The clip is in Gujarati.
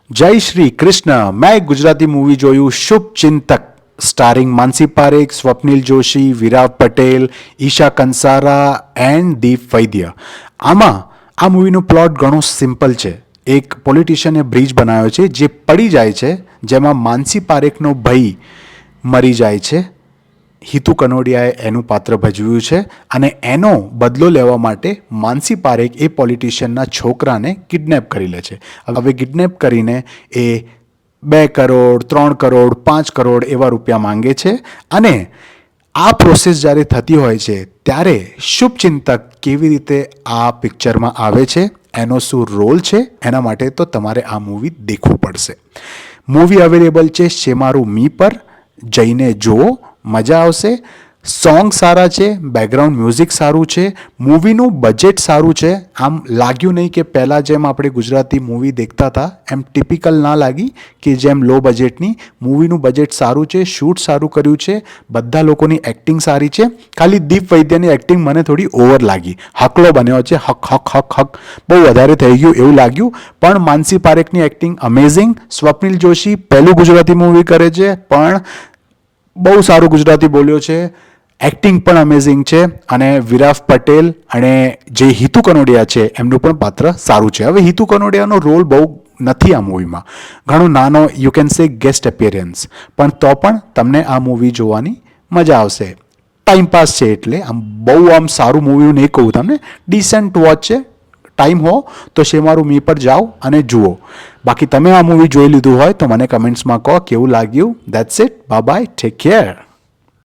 જય શ્રી કૃષ્ણ. મેં એક ગુજરાતી મૂવી જોયું શુભચિંતક, સ્ટારિંગ માનસી પારેખ, સ્વપ્નિલ જોશી, વિરાવ પટેલ, ઈશા કંસારા એન્ડ દીપ વૈદ્ય. આમાં આ મૂવીનો પ્લોટ ઘણો સિમ્પલ છે. એક પોલિટિશિયને બ્રિજ બનાવ્યો છે જે પડી જાય છે, જેમાં માનસી પારેખનો ભાઈ મરી જાય છે. હિતુ કનોડિયાએ એનું પાત્ર ભજવ્યું છે અને એનો બદલો લેવા માટે માનસી પારેખ એ પોલિટિશિયનના છોકરાને કિડનેપ કરી લે છે. હવે કિડનેપ કરીને એ 2 કરોડ 3 કરોડ 5 કરોડ એવા રૂપિયા માંગે છે અને આ પ્રોસેસ જ્યારે થતી હોય છે ત્યારે શુભચિંતક કેવી રીતે આ પિક્ચરમાં આવે છે, એનો શું રોલ છે, એના માટે તો તમારે આ મૂવી દેખવું પડશે. મૂવી અવેલેબલ છે શેમારું મી પર, જઈને જુઓ, મજા આવશે. સોંગ સારા છે, બેકગ્રાઉન્ડ મ્યુઝિક સારું છે, મૂવીનું બજેટ સારું છે. આમ લાગ્યું નહીં કે પહેલાં જેમ આપણે ગુજરાતી મૂવી દેખતા હતા એમ ટિપિકલ ના લાગી કે જેમ લો બજેટની. મૂવીનું બજેટ સારું છે, શૂટ સારું કર્યું છે, બધા લોકોની એક્ટિંગ સારી છે. ખાલી દીપ વૈદ્યની એક્ટિંગ મને થોડી ઓવર લાગી, હકલો બન્યો છે, હક હક હક હક બહુ વધારે થઈ ગયું એવું લાગ્યું. પણ માનસી પારેખની એક્ટિંગ અમેઝિંગ. સ્વપ્નિલ જોશી પહેલું ગુજરાતી મૂવી કરે છે પણ બહુ સારું ગુજરાતી બોલ્યો છે, એક્ટિંગ પણ અમેઝિંગ છે. અને વિરાવ પટેલ અને જે હિતુ કનોડિયા છે એમનું પણ પાત્ર સારું છે. હવે હિતુ કનોડિયાનો રોલ બહુ નથી આ મૂવીમાં, ઘણો નાનો, you can say guest appearance, પણ તો પણ તમને આ મૂવી જોવાની મજા આવશે. ટાઈમપાસ છે એટલે આમ બહુ આમ સારું મૂવી નહીં કહું તમને, ડિસન્ટ વોચ છે. ટાઈમ હો તો શેમારું મી પર જાઓ અને જુઓ. બાકી તમે આ મૂવી જોઈ લીધું હોય તો મને કમેન્ટ્સમાં કહો કેવું લાગ્યું. That's it, bye bye, take care.